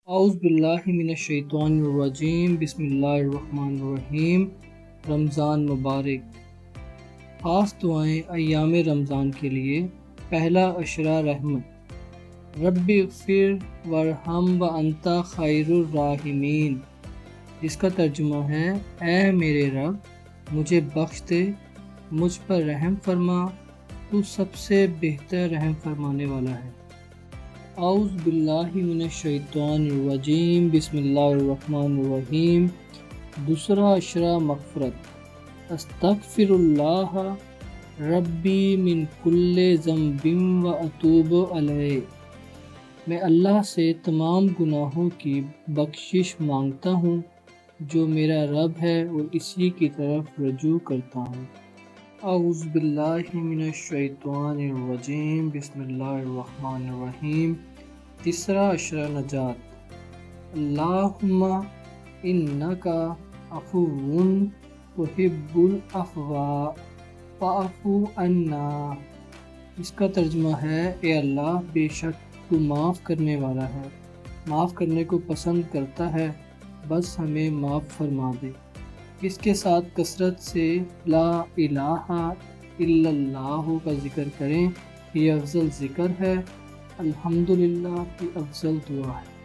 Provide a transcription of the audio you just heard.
اعوذ باللہ من الشیطان الرجیم، بسم اللہ الرحمن الرحیم۔ رمضان مبارک۔ خاص دعائیں ایام رمضان کے لیے۔ پہلا عشرہ رحمت، رب اغفر وارحم وانت خیر الراحمین، جس کا ترجمہ ہے اے میرے رب مجھے بخش دے، مجھ پر رحم فرما، تو سب سے بہتر رحم فرمانے والا ہے۔ اعوذ باللہ من الشیطان الرجیم، بسم اللہ الرحمن الرحیم۔ دوسرا عشرہ مغفرت، استغفر اللہ ربی من کل ذنب و اتوب علیہ، میں اللہ سے تمام گناہوں کی بخشش مانگتا ہوں جو میرا رب ہے اور اسی کی طرف رجوع کرتا ہوں۔ اعوذ باللہ من الشیطان الرجیم، بسم اللہ الرحمن الرحیم۔ تیسرا عشرہ نجات، اللہم انکا عفو تحب العفو فاعف عنا، اس کا ترجمہ ہے اے اللہ بے شک تو معاف کرنے والا ہے، معاف کرنے کو پسند کرتا ہے، بس ہمیں معاف فرما دے۔ اس کے ساتھ کثرت سے لا الہ الا اللہ کا ذکر کریں، یہ افضل ذکر ہے، الحمدللہ کی افضل دعا ہے۔